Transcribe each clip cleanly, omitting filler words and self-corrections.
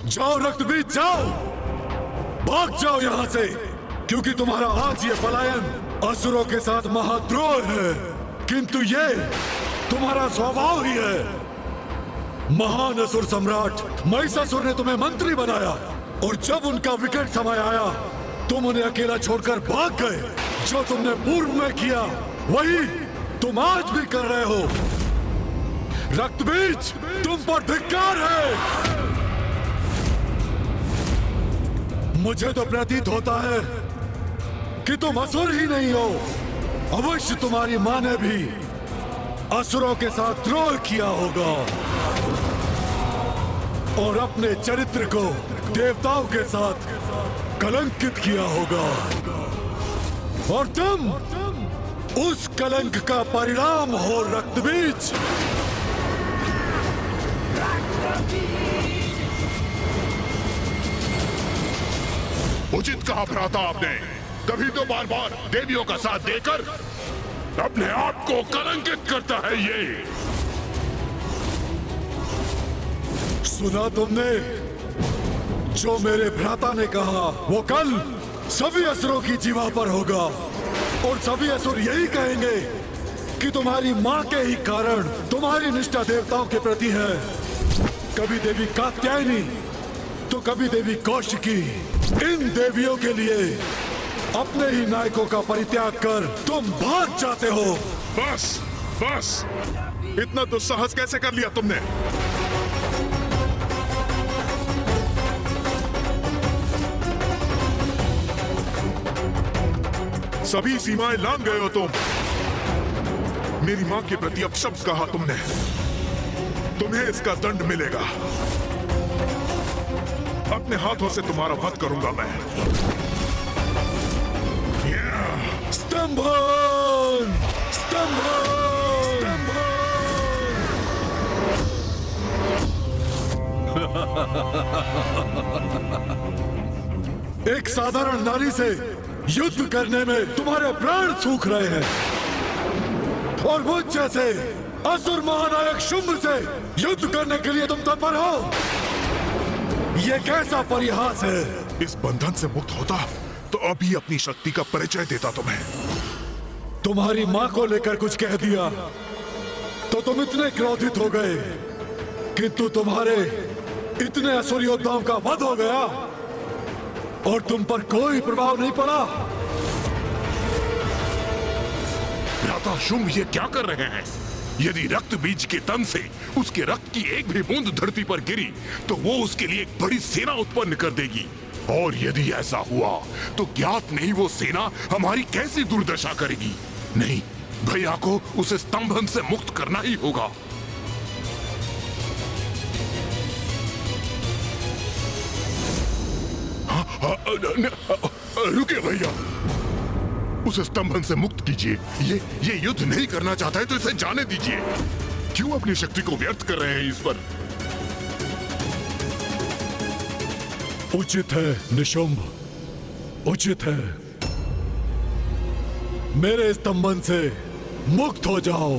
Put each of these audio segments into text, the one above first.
जाओ रक्तबीज जाओ, भाग जाओ यहां से, क्योंकि तुम्हारा आज ये पलायन असुरों के साथ महाद्रोह है। किंतु ये तुम्हारा स्वभाव ही है। महान असुर सम्राट महिषासुर ने तुम्हें मंत्री बनाया और जब उनका विकट समय आया तुम उन्हें अकेला छोड़कर भाग गए। जो तुमने पूर्व में किया वही तुम आज भी कर रहे हो। रक्तबीज, तुम पर धिक्कार है। मुझे तो प्रतीत होता है कि तुम असुर ही नहीं हो। अवश्य तुम्हारी मां ने भी असुरों के साथ द्रोह किया होगा और अपने चरित्र को देवताओं के साथ कलंकित किया होगा, और तुम उस कलंक का परिणाम हो रक्तबीज। उचित कहा भ्राता आपने, तभी तो बार बार देवियों का साथ देकर अपने आप को कलंकित करता है ये। सुना तुमने जो मेरे भ्राता ने कहा, वो कल सभी असुरों की जीवा पर होगा और सभी असुर यही कहेंगे कि तुम्हारी मां के ही कारण तुम्हारी निष्ठा देवताओं के प्रति है। कभी देवी कात्यायनी तो कभी देवी कौशिकी। इन देवियों के लिए अपने ही नायकों का परित्याग कर तुम भाग जाते हो। बस बस, इतना दुस्साहस कैसे कर लिया तुमने? सभी सीमाएं लांघ गए हो तुम। मेरी मां के प्रति अपशब्द कहा तुमने, तुम्हें इसका दंड मिलेगा। अपने हाथों से तुम्हारा वध करूंगा मैं। स्तंभन! स्तंभन! एक साधारण नारी से युद्ध करने में तुम्हारे प्राण सूख रहे हैं और मुझ जैसे असुर महानायक शुंभ से युद्ध करने के लिए तुम तत्पर हो। यह कैसा परिहास है? इस बंधन से मुक्त होता तो अभी अपनी शक्ति का परिचय देता तुम्हें। तुम्हारी मां को लेकर कुछ कह दिया तो तुम इतने क्रोधित हो गए, किंतु तुम्हारे इतने असुर योद्धाओं का वध हो गया और तुम पर कोई प्रभाव नहीं पड़ा। भ्राता शुंभ ये क्या कर रहे हैं? यदि रक्त बीज के तन से उसके रक्त की एक भी बूंद धरती पर गिरी तो वो उसके लिए एक बड़ी सेना उत्पन्न कर देगी, और यदि ऐसा हुआ तो ज्ञात नहीं वो सेना हमारी कैसी दुर्दशा करेगी। नहीं, भैया को उसे स्तंभन से मुक्त करना ही होगा। रुकिए भैया, उसे स्तंभन से मुक्त कीजिए। ये युद्ध नहीं करना चाहता है तो इसे जाने दीजिए। क्यों अपनी शक्ति को व्यर्थ कर रहे हैं इस पर? उचित है निशुंभ, उचित है। मेरे स्तंभन से मुक्त हो जाओ।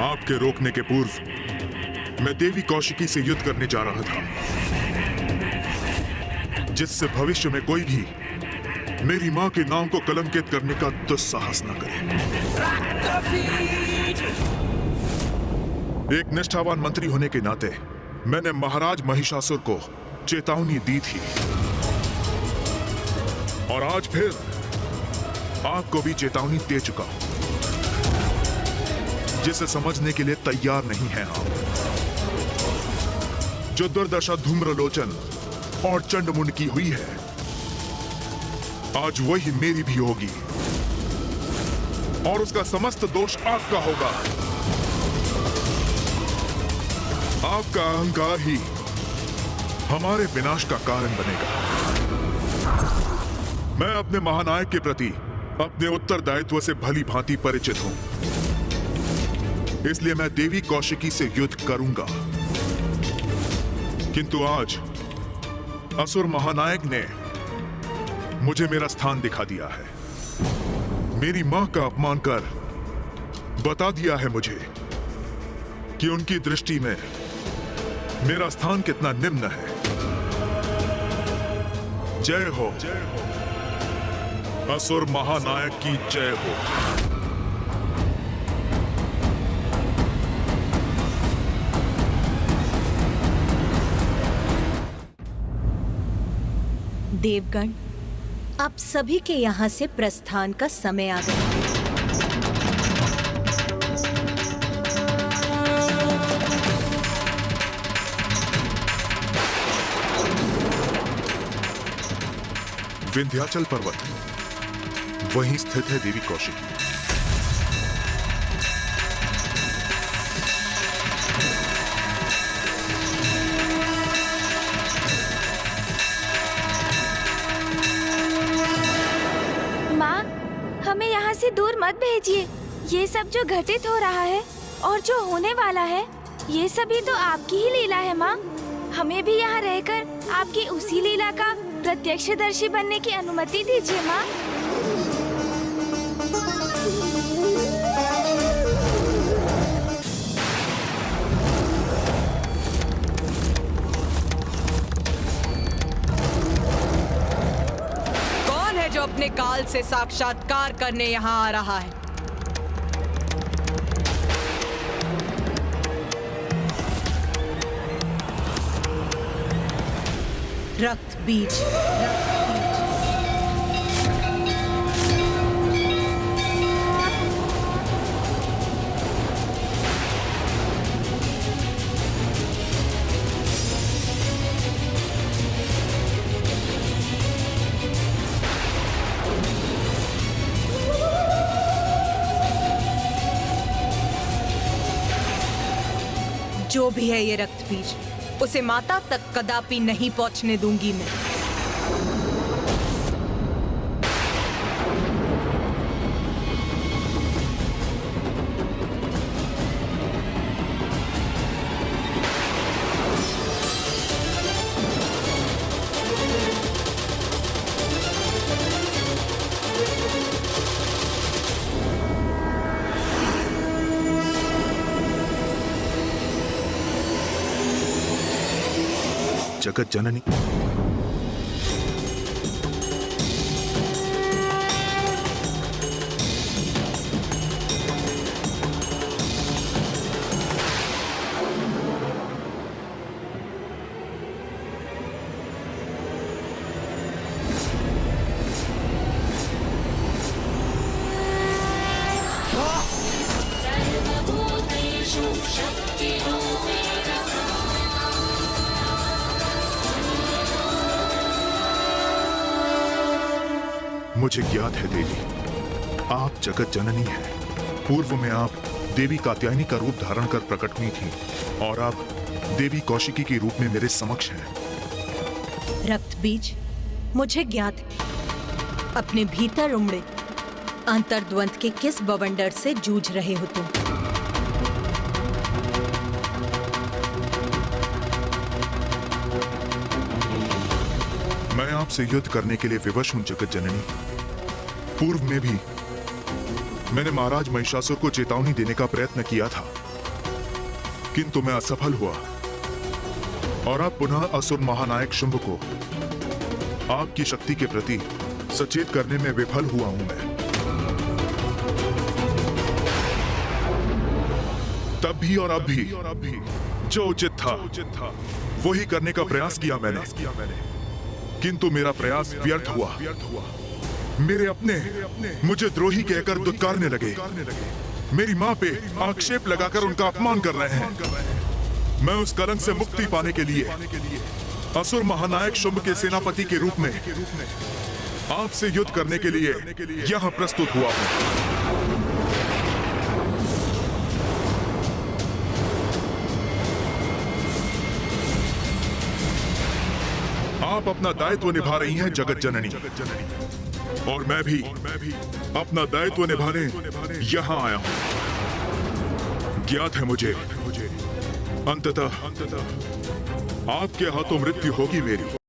आपके रोकने के पूर्व मैं देवी कौशिकी से युद्ध करने जा रहा था, जिससे भविष्य में कोई भी मेरी मां के नाम को कलंकित करने का दुस्साहस न करे। एक निष्ठावान मंत्री होने के नाते मैंने महाराज महिषासुर को चेतावनी दी थी, और आज फिर आपको भी चेतावनी दे चुका हूं, जिसे समझने के लिए तैयार नहीं हैं आप। जो दुर्दशा धूम्रलोचन और चंडमुंड की हुई है, आज वही मेरी भी होगी, और उसका समस्त दोष आपका होगा। आपका अहंकार ही हमारे विनाश का कारण बनेगा। मैं अपने महानायक के प्रति अपने उत्तरदायित्व से भली भांति परिचित हूं, इसलिए मैं देवी कौशिकी से युद्ध करूंगा। किंतु आज असुर महानायक ने मुझे मेरा स्थान दिखा दिया है। मेरी मां का अपमान कर बता दिया है मुझे कि उनकी दृष्टि में मेरा स्थान कितना निम्न है। जय हो, असुर महानायक की जय हो। देवगण, आप सभी के यहाँ से प्रस्थान का समय आ गया। विंध्याचल पर्वत, वहीं स्थित है देवी कौशिकी। माँ, हमें यहाँ से दूर मत भेजिए। ये सब जो घटित हो रहा है और जो होने वाला है, ये सभी तो आपकी ही लीला है माँ। हमें भी यहाँ रहकर आपकी उसी लीला का प्रत्यक्षदर्शी बनने की अनुमति दीजिए माँ। कौन है जो अपने काल से साक्षात्कार करने यहाँ आ रहा है? रक्त बीज। जो भी है ये रक्त बीज, उसे माता तक कदापि नहीं पहुंचने दूंगी मैं। जगत जननी, मुझे ज्ञात है देवी, आप जगत जननी हैं। पूर्व में आप देवी कात्यायनी का रूप धारण कर प्रकट हुई थीं और आप देवी कौशिकी के रूप में मेरे समक्ष हैं। रक्त बीज, मुझे ज्ञात है अपने भीतर उमड़े अंतर्द्वंद के किस बवंडर से जूझ रहे हो तुम। मैं आपसे युद्ध करने के लिए विवश हूं जगत जननी। पूर्व में भी मैंने महाराज महिषासुर को चेतावनी देने का प्रयत्न किया था, किंतु मैं असफल हुआ और अब पुनः असुर महानायक शुंभ को आपकी शक्ति के प्रति सचेत करने में विफल हुआ हूं मैं। तब भी और अब भी जो उचित था वही करने का प्रयास किया मैंने, किंतु मेरा प्रयास व्यर्थ हुआ। मेरे अपने मुझे द्रोही कहकर दुत्कारने लगे, मेरी मां पे आक्षेप लगाकर उनका अपमान कर रहे हैं। मैं उस कलंक से मुक्ति पाने के लिए असुर महानायक शुंभ के सेनापति के रूप में आपसे युद्ध करने के लिए यहां प्रस्तुत हुआ हूं। आप अपना दायित्व निभा रही हैं जगत जननी, और मैं भी अपना दायित्व निभाने यहां आया हूं। ज्ञात है मुझे अंततः आपके हाथों मृत्यु होगी मेरी।